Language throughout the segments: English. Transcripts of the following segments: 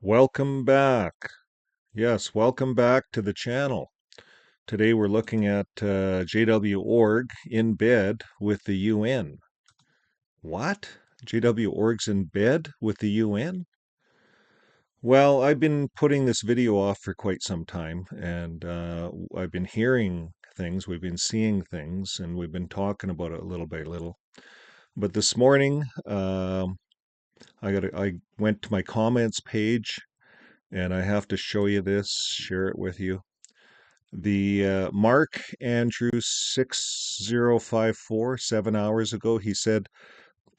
Welcome back. Yes, welcome back to the channel. Today we're looking at JW Org in bed with the UN. What? JW Org's in bed with the UN? Well, I've been putting this video off for quite some time, and I've been hearing things, we've been seeing things, and we've been talking about it little by little. But this morning, I went to my comments page, and I have to show you this, share it with you. The Mark Andrew 6054, 7 hours ago, he said,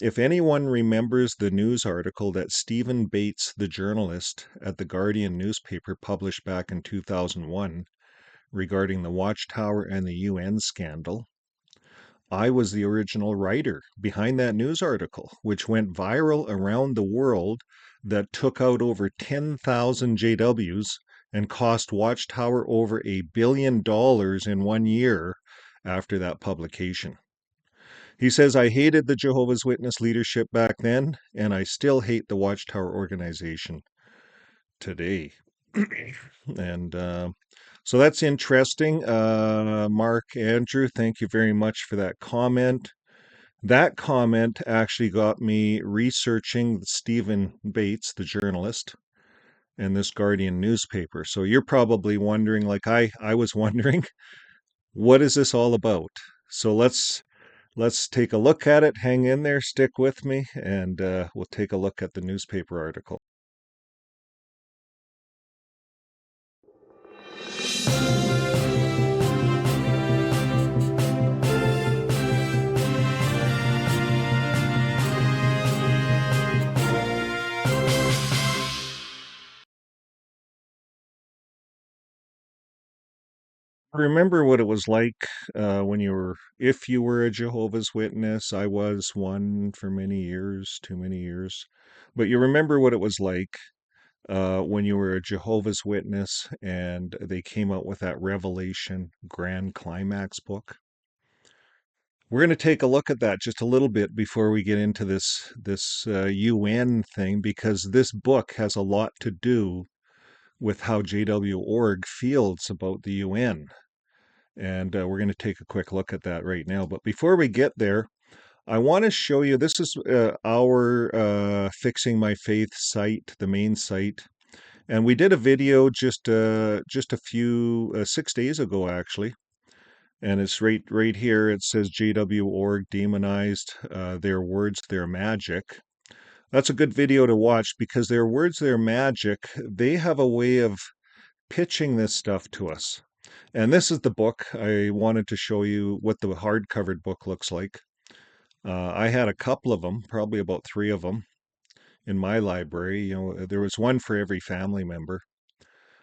if anyone remembers the news article that Stephen Bates, the journalist at the Guardian newspaper, published back in 2001 regarding the Watchtower and the UN scandal, I was the original writer behind that news article, which went viral around the world, that took out over 10,000 JWs and cost Watchtower over $1 billion in 1 year after that publication. He says, I hated the Jehovah's Witness leadership back then, and I still hate the Watchtower organization today. And so that's interesting. Mark Andrew, thank you very much for that comment. That comment actually got me researching Stephen Bates, the journalist, and this Guardian newspaper. So you're probably wondering, like I was wondering, what is this all about? So let's take a look at it. Hang in there, stick with me, and we'll take a look at the newspaper article. Remember what it was like when if you were a Jehovah's Witness. I was one for many years, too many years. But you remember what it was like when you were a Jehovah's Witness and they came out with that Revelation Grand Climax book. We're going to take a look at that just a little bit before we get into this UN thing, because this book has a lot to do with how JW Org feels about the UN. And we're going to take a quick look at that right now. But before we get there, I want to show you, this is our Fixing My Faith site, the main site. And we did a video just a few 6 days ago, actually. And it's right here. It says JW Org demonized, their words, their magic. That's a good video to watch, because their words, their magic, they have a way of pitching this stuff to us. And this is the book. I wanted to show you what the hard-covered book looks like. I had a couple of them, probably about 3 of them in my library. You know, there was one for every family member.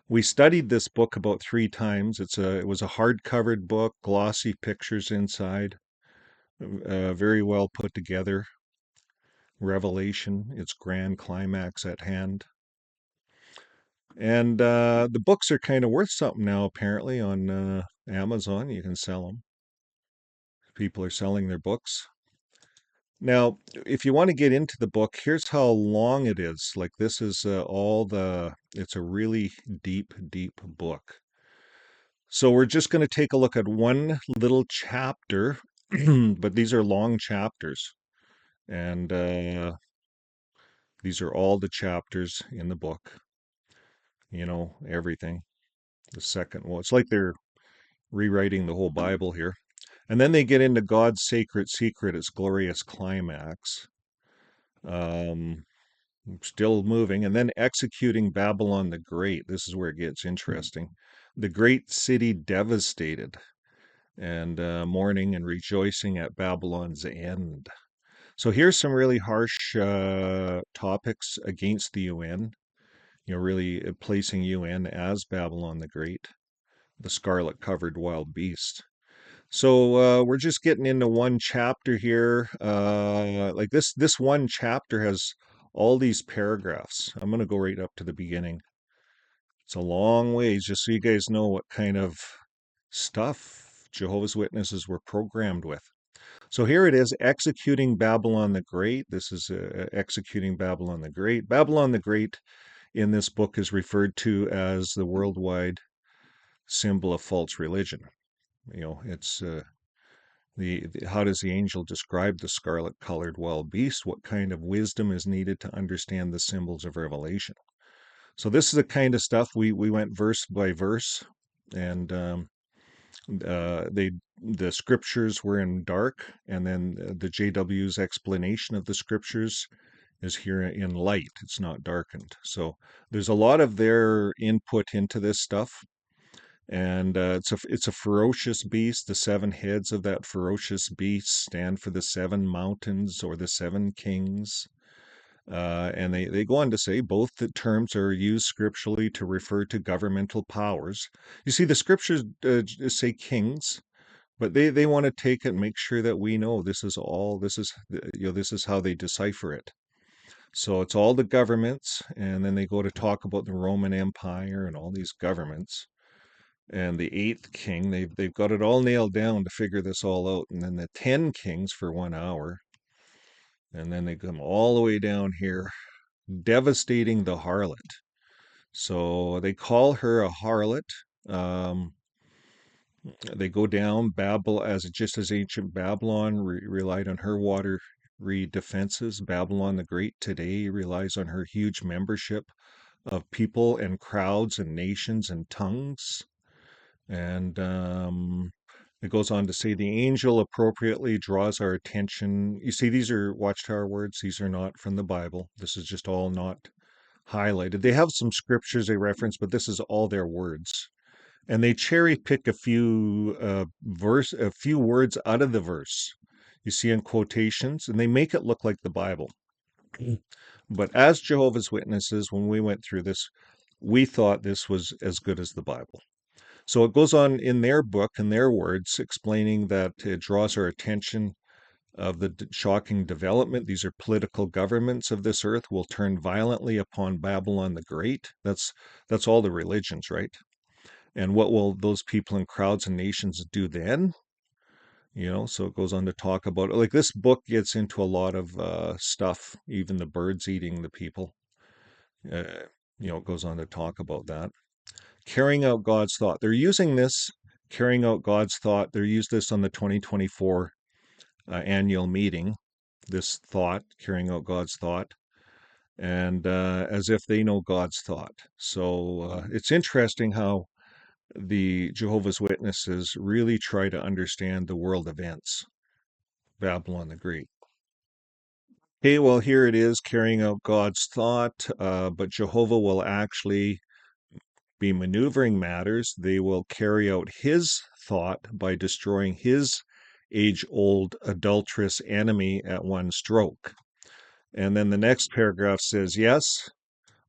We studied this book about 3 times. It was a hard-covered book, glossy pictures inside, very well put together. Revelation, its grand climax at hand. And the books are kind of worth something now, apparently, on Amazon. You can sell them. People are selling their books. Now, if you want to get into the book, here's how long it is. Like, this is it's a really deep, deep book. So we're just going to take a look at one little chapter, but these are long chapters. And these are all the chapters in the book. You know, everything. The second one. It's like they're rewriting the whole Bible here. And then they get into God's sacred secret, its glorious climax. Still moving. And then executing Babylon the Great. This is where it gets interesting. The great city devastated, and mourning and rejoicing at Babylon's end. So here's some really harsh topics against the UN. You know, really placing UN as Babylon the Great, the Scarlet Colored Wild Beast. So we're just getting into one chapter here. Like this one chapter has all these paragraphs. I'm going to go right up to the beginning. It's a long ways, just so you guys know what kind of stuff Jehovah's Witnesses were programmed with. So here it is, executing Babylon the Great. This is executing Babylon the Great. Babylon the Great in this book is referred to as the worldwide symbol of false religion. It's how does the angel describe the scarlet colored wild beast? What kind of wisdom is needed to understand the symbols of Revelation? So this is the kind of stuff we went verse by verse, and the scriptures were in dark, and then the JW's explanation of the scriptures is here in light. It's not darkened. So there's a lot of their input into this stuff, and it's a ferocious beast. The seven heads of that ferocious beast stand for the seven mountains or the seven kings. And they go on to say both the terms are used scripturally to refer to governmental powers. You see, the scriptures say kings, but they want to take it and make sure that we know this is how they decipher it. So it's all the governments, and then they go to talk about the Roman Empire and all these governments. And the eighth king, they've got it all nailed down to figure this all out. And then the 10 kings for 1 hour. And then they come all the way down here, devastating the harlot. So they call her a harlot. Um, they go down Babel as just as ancient Babylon relied on her watery defenses. Babylon the Great today relies on her huge membership of people and crowds and nations and tongues. And it goes on to say the angel appropriately draws our attention. You see, these are Watchtower words. These are not from the Bible. This is just all not highlighted. They have some scriptures they reference, but this is all their words. And they cherry pick a few words out of the verse. You see in quotations, and they make it look like the Bible. But as Jehovah's Witnesses, when we went through this, we thought this was as good as the Bible. So it goes on in their book, in their words, explaining that it draws our attention of the shocking development. These are political governments of this earth will turn violently upon Babylon the Great. That's all the religions, right? And what will those people in crowds and nations do then? So it goes on to talk about it. Like this book gets into a lot of stuff, even the birds eating the people. It goes on to talk about that. Carrying out God's thought. They're using this, carrying out God's thought. They used this on the 2024 annual meeting, this thought, carrying out God's thought, and as if they know God's thought. So it's interesting how the Jehovah's Witnesses really try to understand the world events, Babylon the Great. Okay, well, here it is, carrying out God's thought, but Jehovah will actually be maneuvering matters. They will carry out his thought by destroying his age-old adulterous enemy at one stroke. And then the next paragraph says, yes,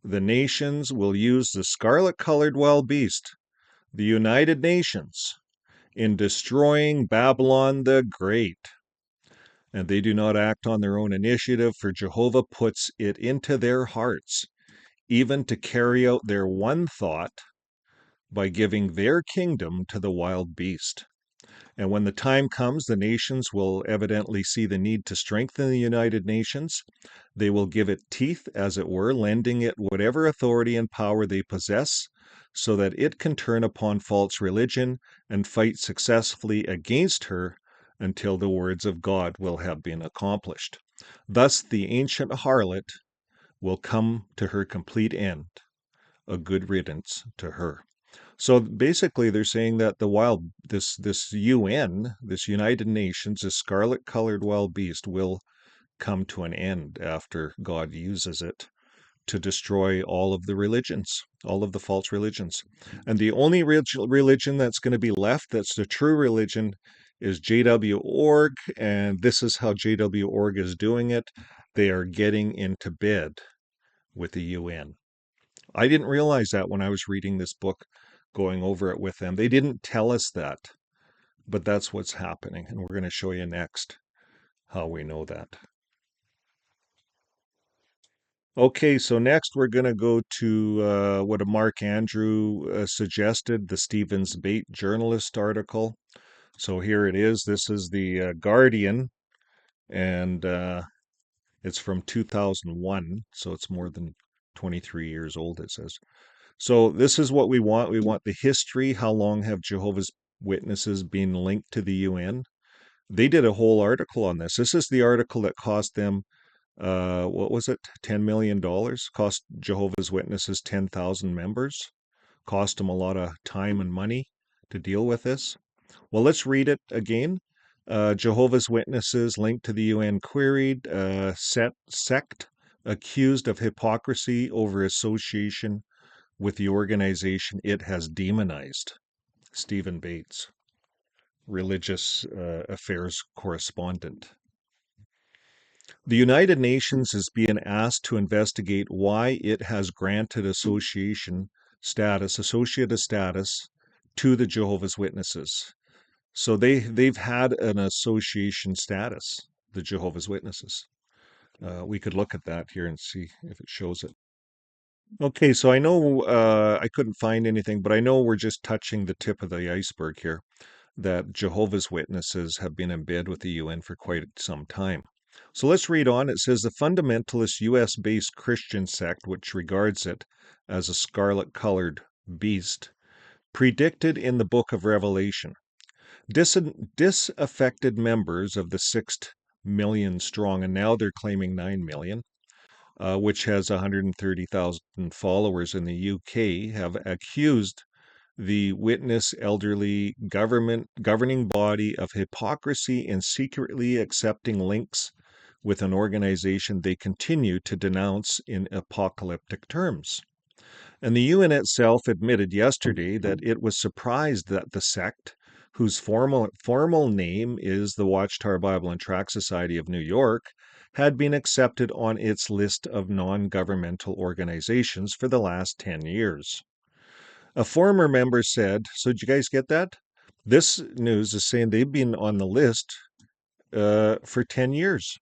the nations will use the Scarlet Colored Wild Beast, the United Nations, in destroying Babylon the Great. And they do not act on their own initiative, for Jehovah puts it into their hearts, even to carry out their one thought by giving their kingdom to the wild beast. And when the time comes, the nations will evidently see the need to strengthen the United Nations. They will give it teeth, as it were, lending it whatever authority and power they possess, so that it can turn upon false religion and fight successfully against her until the words of God will have been accomplished. Thus the ancient harlot will come to her complete end, a good riddance to her. So basically, they're saying that this UN, this United Nations, this scarlet colored wild beast will come to an end after God uses it to destroy all of the religions, all of the false religions. And the only religion that's going to be left, that's the true religion, is JW.org. And this is how JW.org is doing it. They are getting into bed with the UN. I didn't realize that when I was reading this book, going over it with them. They didn't tell us that, but that's what's happening. And we're going to show you next how we know that. Okay, so next we're going to go to what a Mark Andrew suggested, the Stevens Bate journalist article. So here it is. This is the Guardian, and it's from 2001, so it's more than 23 years old, it says. So this is what we want. We want the history. How long have Jehovah's Witnesses been linked to the UN? They did a whole article on this. This is the article that cost them, what was it, $10 million? Cost Jehovah's Witnesses 10,000 members. Cost them a lot of time and money to deal with this. Well, let's read it again. Jehovah's Witnesses linked to the UN queried, sect accused of hypocrisy over association with the organization it has demonized. Stephen Bates, religious affairs correspondent. The United Nations is being asked to investigate why it has granted associated status to the Jehovah's Witnesses. So they've had an association status, the Jehovah's Witnesses. We could look at that here and see if it shows it. Okay, so I know I couldn't find anything, but I know we're just touching the tip of the iceberg here, that Jehovah's Witnesses have been in bed with the UN for quite some time. So let's read on. It says the fundamentalist US-based Christian sect, which regards it as a scarlet colored beast, predicted in the book of Revelation. Disaffected members of the 6 million strong, and now they're claiming 9 million, which has 130,000 followers in the UK, have accused the Witness elderly governing body of hypocrisy in secretly accepting links with an organization they continue to denounce in apocalyptic terms. And the UN itself admitted yesterday that it was surprised that the sect, whose formal name is the Watchtower Bible and Tract Society of New York, had been accepted on its list of non-governmental organizations for the last 10 years. A former member said, so did you guys get that? This news is saying they've been on the list for 10 years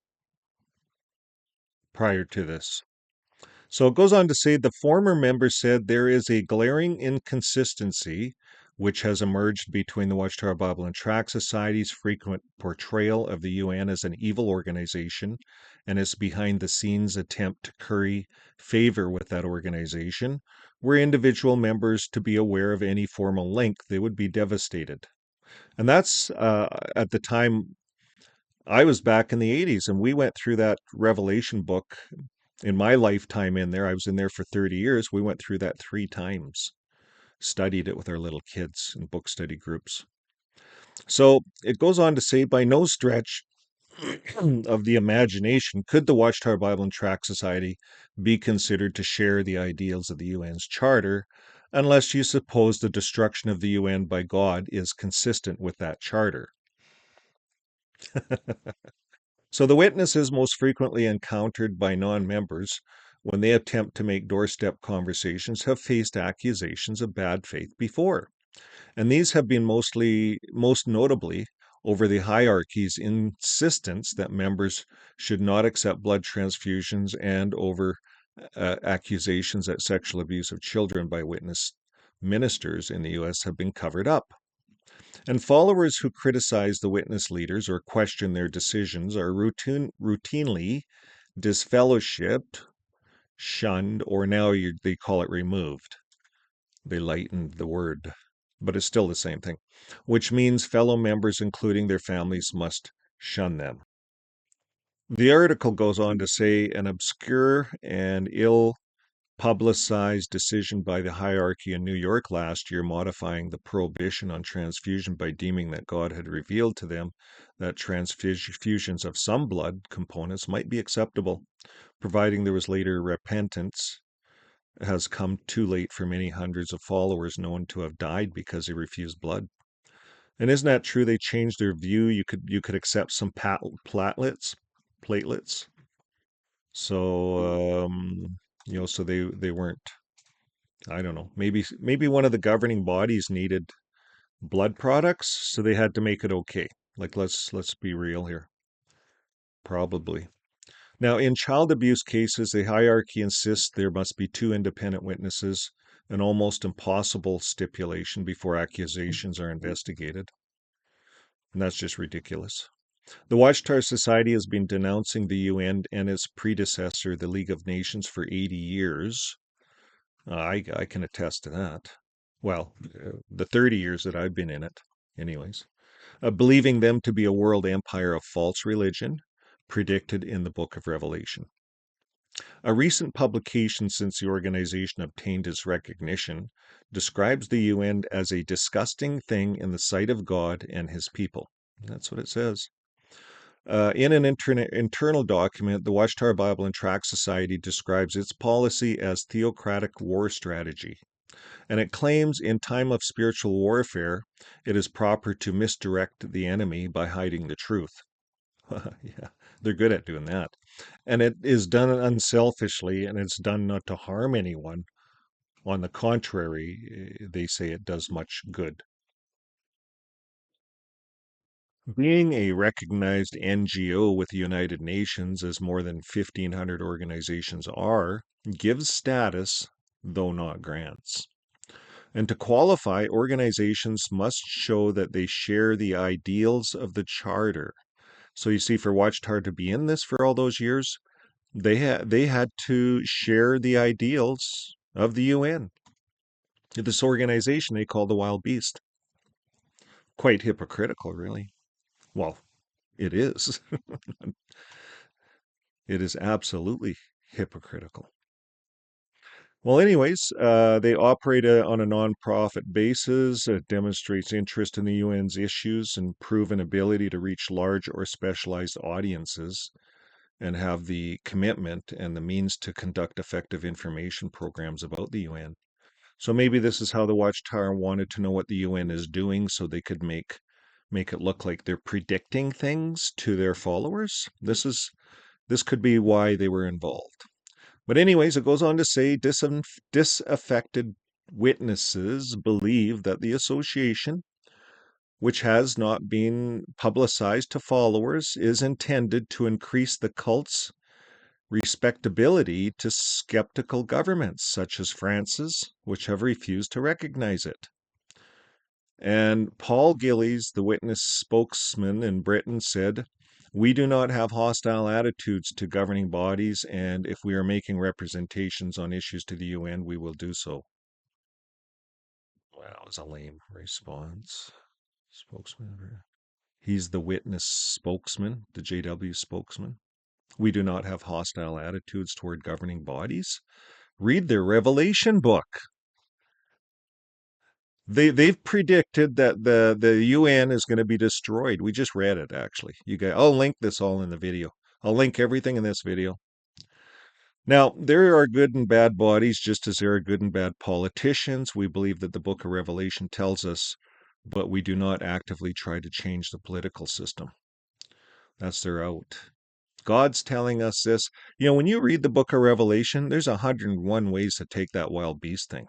prior to this. So it goes on to say the former member said there is a glaring inconsistency which has emerged between the Watchtower Bible and Tract Society's frequent portrayal of the UN as an evil organization and its behind the scenes attempt to curry favor with that organization. Were individual members to be aware of any formal link, they would be devastated. And that's at the time I was back in the 80s, and we went through that Revelation book in my lifetime in there. I was in there for 30 years. We went through that 3 times, studied it with our little kids in book study groups. So it goes on to say, by no stretch of the imagination could the Watchtower Bible and Tract Society be considered to share the ideals of the UN's charter, unless you suppose the destruction of the UN by God is consistent with that charter. So the witnesses most frequently encountered by non-members when they attempt to make doorstep conversations have faced accusations of bad faith before. And these have been most notably over the hierarchy's insistence that members should not accept blood transfusions, and over accusations that sexual abuse of children by witness ministers in the U.S. have been covered up. And followers who criticize the witness leaders or question their decisions are routinely disfellowshipped, shunned, or now they call it removed. They lightened the word, but it's still the same thing, which means fellow members, including their families, must shun them. The article goes on to say an obscure and ill publicized decision by the hierarchy in New York last year modifying the prohibition on transfusion by deeming that God had revealed to them that transfusions of some blood components might be acceptable, providing there was later repentance, has come too late for many hundreds of followers known to have died because they refused blood. And isn't that true? They changed their view. You could accept some platelets. So so they weren't. I don't know. Maybe one of the governing bodies needed blood products, so they had to make it okay. Like let's be real here. Probably. Now, in child abuse cases, the hierarchy insists there must be 2 independent witnesses, an almost impossible stipulation before accusations are investigated. And that's just ridiculous. The Watchtower Society has been denouncing the UN and its predecessor, the League of Nations, for 80 years. I can attest to that. Well, the 30 years that I've been in it, anyways. Believing them to be a world empire of false religion, predicted in the book of Revelation. A recent publication since the organization obtained its recognition describes the UN as a disgusting thing in the sight of God and his people. That's what it says. In an internal document, the Watchtower Bible and Tract Society describes its policy as theocratic war strategy. And it claims in time of spiritual warfare, it is proper to misdirect the enemy by hiding the truth. Yeah, they're good at doing that. And it is done unselfishly, and it's done not to harm anyone. On the contrary, they say it does much good. Being a recognized NGO with the United Nations, as more than 1,500 organizations are, gives status, though not grants. And to qualify, organizations must show that they share the ideals of the Charter. So you see, for Watchtower to be in this for all those years, they had to share the ideals of the UN. This organization they call the Wild Beast. Quite hypocritical, really. Well, it is. It is absolutely hypocritical. Well, anyways, they operate on a nonprofit basis. It demonstrates interest in the UN's issues and proven ability to reach large or specialized audiences and have the commitment and the means to conduct effective information programs about the UN. So maybe this is how the Watchtower wanted to know what the UN is doing so they could make it look like they're predicting things to their followers. This could be why they were involved. But anyways, it goes on to say disaffected witnesses believe that the association, which has not been publicized to followers, is intended to increase the cult's respectability to skeptical governments, such as France's, which have refused to recognize it. And Paul Gillies, the witness spokesman in Britain, said, "We do not have hostile attitudes to governing bodies, and if we are making representations on issues to the UN, we will do so." Well, that was a lame response. Spokesman. He's the witness spokesman, the JW spokesman. We do not have hostile attitudes toward governing bodies. Read their Revelation book. They've predicted that the UN is going to be destroyed. We just read it actually. You guys, I'll link this all in the video. I'll link everything in this video. Now, there are good and bad bodies just as there are good and bad politicians. We believe that the book of Revelation tells us, but we do not actively try to change the political system. That's their out. God's telling us this. You know, when you read the book of Revelation, there's 101 ways to take that wild beast thing.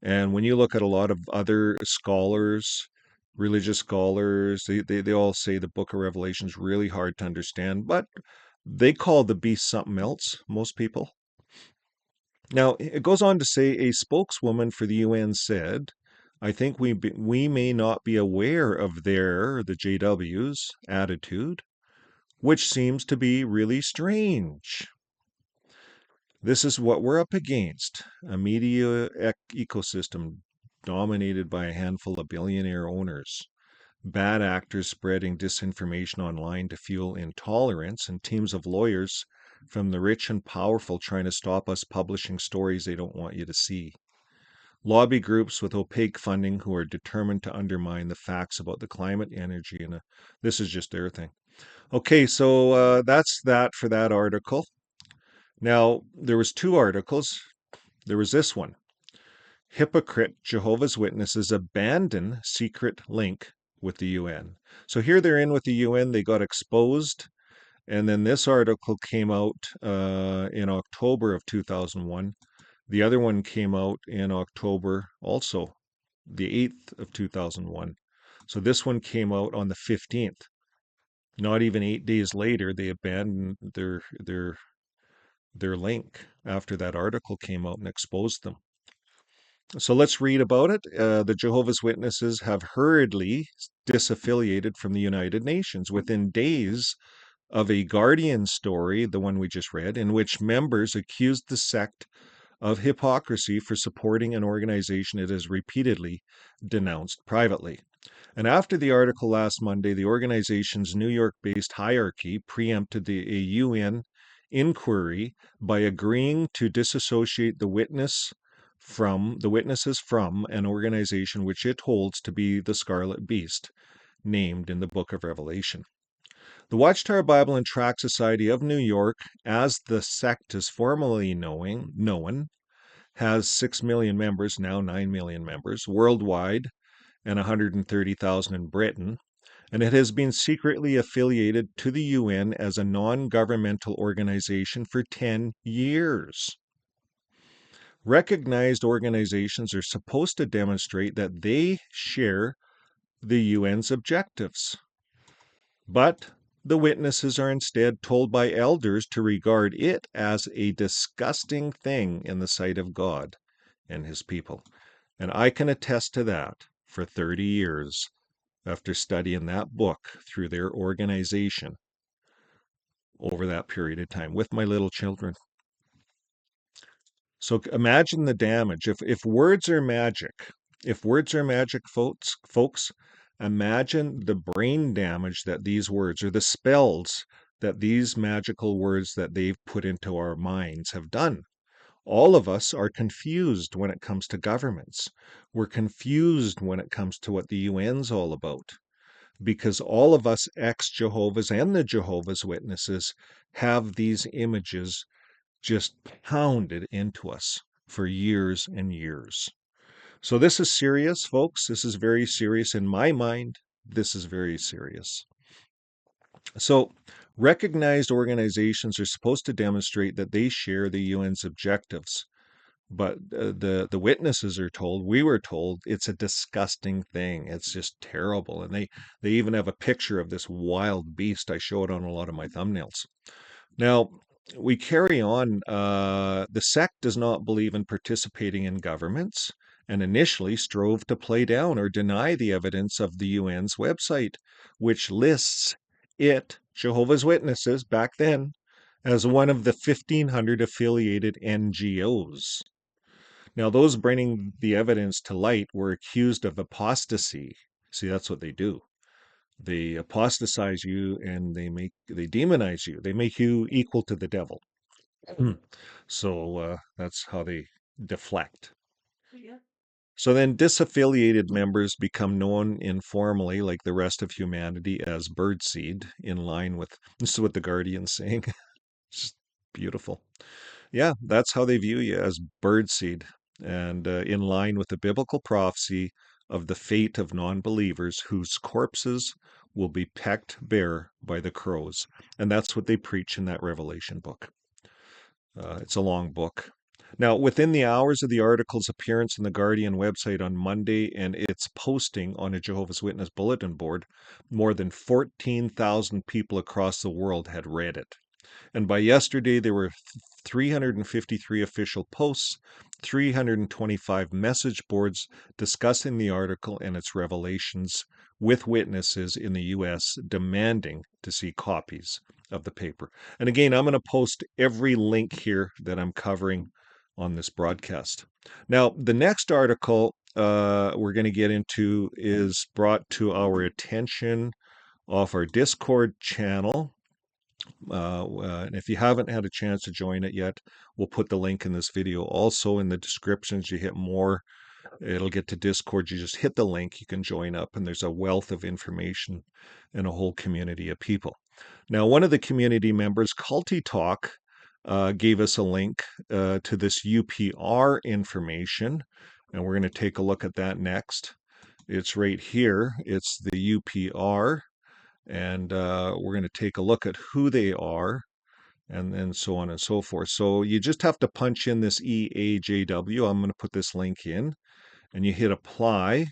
And when you look at a lot of other scholars, religious scholars, they all say the book of Revelation is really hard to understand, but they call the beast something else, most people. Now, it goes on to say a spokeswoman for the UN said, "I think we may not be aware of the JW's attitude, which seems to be really strange. This is what we're up against, a media ecosystem dominated by a handful of billionaire owners, bad actors spreading disinformation online to fuel intolerance, and teams of lawyers from the rich and powerful trying to stop us publishing stories they don't want you to see. Lobby groups with opaque funding who are determined to undermine the facts about the climate, energy, and this is just their thing." Okay, so that's that for that article. Now, there was two articles. There was this one. Hypocrite Jehovah's Witnesses abandon secret link with the UN. So here they're in with the UN. They got exposed. And then this article came out in October of 2001. The other one came out in October also, the 8th of 2001. So this one came out on the 15th. Not even 8 days later, they abandoned their link after that article came out and exposed them. So let's read about it. The Jehovah's Witnesses have hurriedly disaffiliated from the United Nations within days of a Guardian story, the one we just read, in which members accused the sect of hypocrisy for supporting an organization it has repeatedly denounced privately. And after the article last Monday, the organization's New York based hierarchy preempted a UN inquiry by agreeing to disassociate the witnesses from an organization which it holds to be the Scarlet Beast, named in the Book of Revelation. The Watchtower Bible and Tract Society of New York, as the sect is formally known, has 6 million members, now 9 million members worldwide, and 130,000 in Britain, and it has been secretly affiliated to the UN as a non-governmental organization for 10 years. Recognized organizations are supposed to demonstrate that they share the UN's objectives. But the witnesses are instead told by elders to regard it as a disgusting thing in the sight of God and his people. And I can attest to that for 30 years after studying that book through their organization over that period of time with my little children. So imagine the damage. If words are magic, folks, imagine the brain damage that these words, or the spells that these magical words that they've put into our minds have done. All of us are confused when it comes to governments. We're confused when it comes to what the UN's all about, because all of us ex-Jehovah's and the Jehovah's Witnesses have these images just pounded into us for years and years. So this is serious, folks. This is very serious in my mind. This is very serious. So recognized organizations are supposed to demonstrate that they share the UN's objectives. But the witnesses are told, we were told, it's a disgusting thing. It's just terrible. And they even have a picture of this wild beast. I show it on a lot of my thumbnails. Now, we carry on. The sect does not believe in participating in governments and initially strove to play down or deny the evidence of the UN's website, which lists it, Jehovah's Witnesses, back then, as one of the 1,500 affiliated NGOs. Now, those bringing the evidence to light were accused of apostasy. See, that's what they do. They apostatize you and they demonize you. They make you equal to the devil. So that's how they deflect. So then disaffiliated members become known informally, like the rest of humanity, as birdseed, in line with this is what the Guardian's saying. It's beautiful. Yeah, that's how they view you, as birdseed, and in line with the biblical prophecy of the fate of non-believers whose corpses will be pecked bare by the crows. And that's what they preach in that Revelation book. It's a long book. Now, within the hours of the article's appearance in the Guardian website on Monday and its posting on a Jehovah's Witness bulletin board, more than 14,000 people across the world had read it. And by yesterday, there were 353 official posts, 325 message boards discussing the article and its revelations, with witnesses in the U.S. demanding to see copies of the paper. And again, I'm going to post every link here that I'm covering on this broadcast. Now, the next article we're going to get into is brought to our attention off our Discord channel. And if you haven't had a chance to join it yet, we'll put the link in this video. Also in the descriptions, you hit more, it'll get to Discord. You just hit the link, you can join up, and there's a wealth of information and a whole community of people. Now, one of the community members, Culty Talk, gave us a link to this UPR information, and we're going to take a look at that next. It's right here. It's the UPR. And we're going to take a look at who they are and so on and so forth. So you just have to punch in this EAJW. I'm going to put this link in and you hit apply.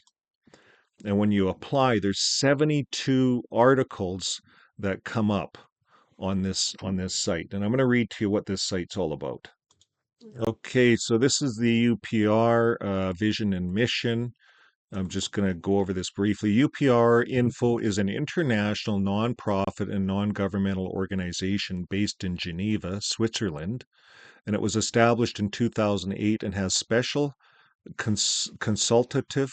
And when you apply, there's 72 articles that come up on this site. And I'm going to read to you what this site's all about. Okay, so this is the UPR vision and mission. I'm just going to go over this briefly. UPR Info is an international nonprofit and non-governmental organization based in Geneva, Switzerland, and it was established in 2008 and has special consultative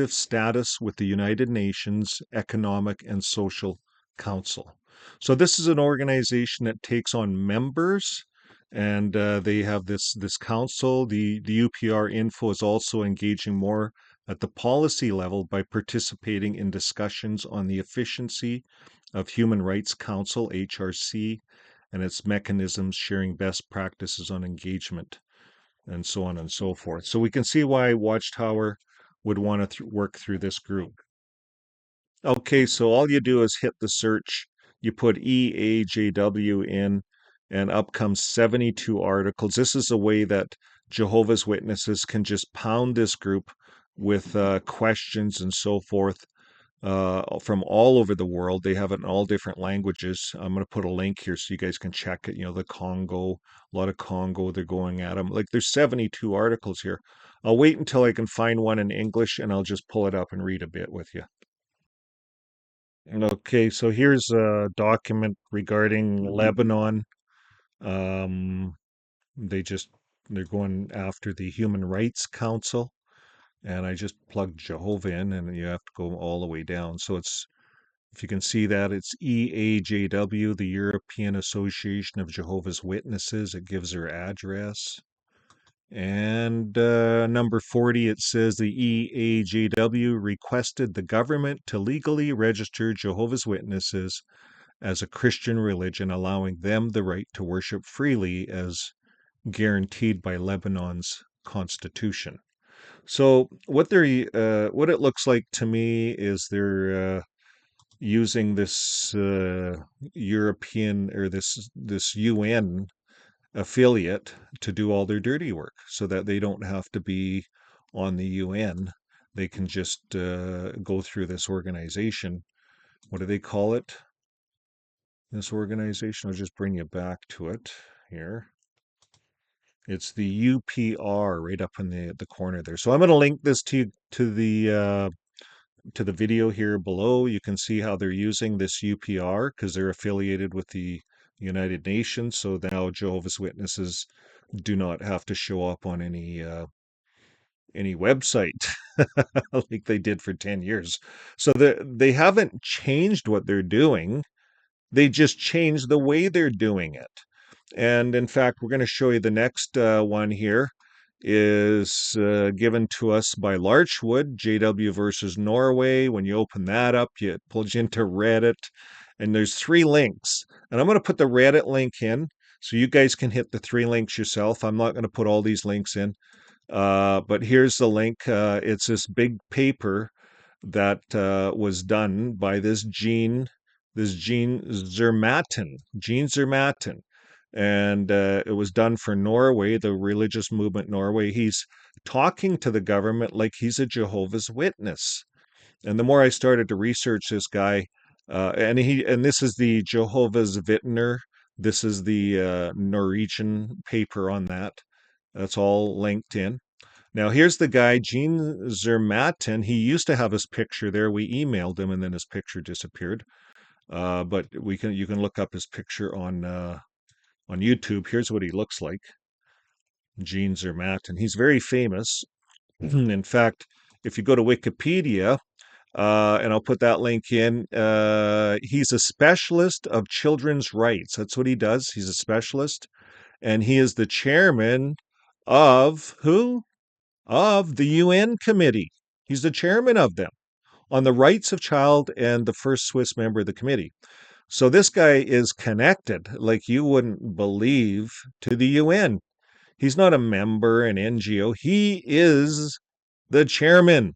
status with the United Nations Economic and Social Council. So this is an organization that takes on members, and they have this council. The UPR Info is also engaging more at the policy level by participating in discussions on the efficiency of Human Rights Council (HRC) and its mechanisms, sharing best practices on engagement, and so on and so forth. So we can see why Watchtower would want to work through this group. Okay, so all you do is hit the search, you put EAJW in, and up comes 72 articles. This is a way that Jehovah's Witnesses can just pound this group with questions and so forth from all over the world. They have it in all different languages. I'm going to put a link here so you guys can check it. You know, the Congo, a lot of Congo, they're going at them. Like there's 72 articles here. I'll wait until I can find one in English and I'll just pull it up and read a bit with you. Okay, so here's a document regarding Lebanon. Um, they just they're going after the Human Rights Council, and I just plugged Jehovah in, and you have to go all the way down. So it's, if you can see that, it's EAJW, the European Association of Jehovah's Witnesses. It gives their address. And number 40, it says the EAJW requested the government to legally register Jehovah's Witnesses as a Christian religion, allowing them the right to worship freely as guaranteed by Lebanon's constitution. So what it looks like to me is they're using this European, or this UN affiliate to do all their dirty work, so that they don't have to be on the UN. They can just go through this organization. What do they call it? This organization, I'll just bring you back to it here. It's the UPR right up in the corner there. So I'm going to link this to the video here below. You can see how they're using this UPR because they're affiliated with the United Nations. So now Jehovah's Witnesses do not have to show up on any website like they did for 10 years. So they haven't changed what they're doing. They just changed the way they're doing it. And in fact, we're going to show you the next one here is given to us by Larchwood, JW versus Norway. When you open that up, it pulls you into Reddit, and there's 3 links. And I'm going to put the Reddit link in so you guys can hit the 3 links yourself. I'm not going to put all these links in, but here's the link. It's this big paper that was done by this Jean Zermatten, and it was done for Norway, the religious movement Norway. He's talking to the government like he's a Jehovah's Witness. And the more I started to research this guy, and this is the Jehovah's Witner. This is the Norwegian paper on that. That's all linked in. Now here's the guy, Jean Zermatten. He used to have his picture there. We emailed him, and then his picture disappeared. But you can look up his picture on YouTube. Here's what he looks like, Jean Zermatten. He's very famous. In fact, if you go to Wikipedia, and I'll put that link in, he's a specialist of children's rights. That's what he does. He's a specialist, and he is the chairman of who? Of the UN committee. He's the chairman of them on the rights of child and the first Swiss member of the committee. So this guy is connected, like you wouldn't believe, to the UN. He's not a member, an NGO. He is the chairman.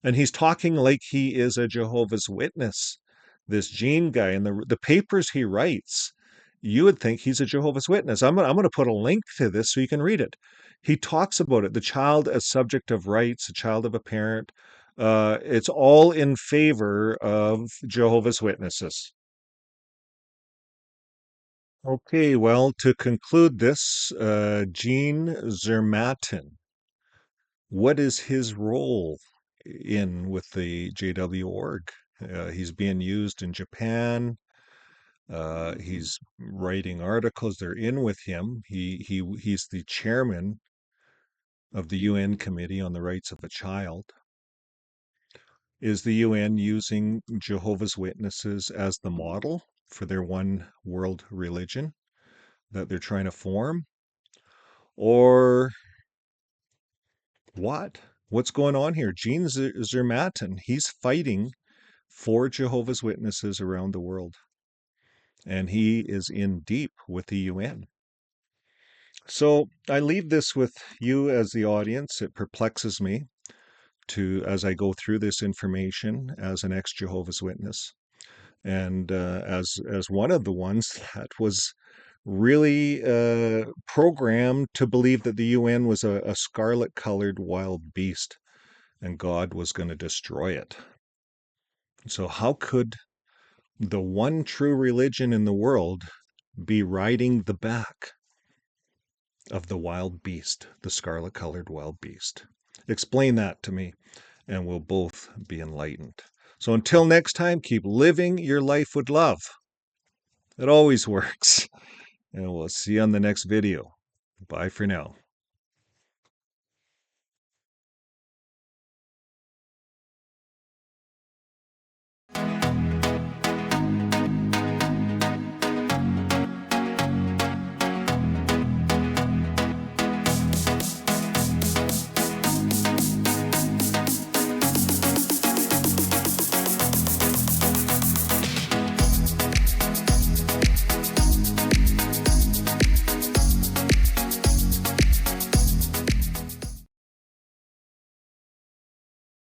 And he's talking like he is a Jehovah's Witness. This Gene guy, and the papers he writes, you would think he's a Jehovah's Witness. I'm going to put a link to this so you can read it. He talks about it, the child as subject of rights, a child of a parent. It's all in favor of Jehovah's Witnesses. Okay, well, to conclude this, Jean Zermatten, what is his role in with the JW org? He's being used in Japan. He's writing articles. They're in with him. He's the chairman of the UN Committee on the Rights of the Child. Is the UN using Jehovah's Witnesses as the model for their one world religion that they're trying to form? Or what? What's going on here? Jean Zermatten, he's fighting for Jehovah's Witnesses around the world, and he is in deep with the UN. So I leave this with you as the audience. It perplexes me as I go through this information as an ex-Jehovah's Witness, and as one of the ones that was really programmed to believe that the UN was a scarlet colored wild beast and God was going to destroy it. So, how could the one true religion in the world be riding the back of the wild beast, the scarlet colored wild beast? Explain that to me, and we'll both be enlightened. So, until next time, keep living your life with love. It always works. And we'll see you on the next video. Bye for now.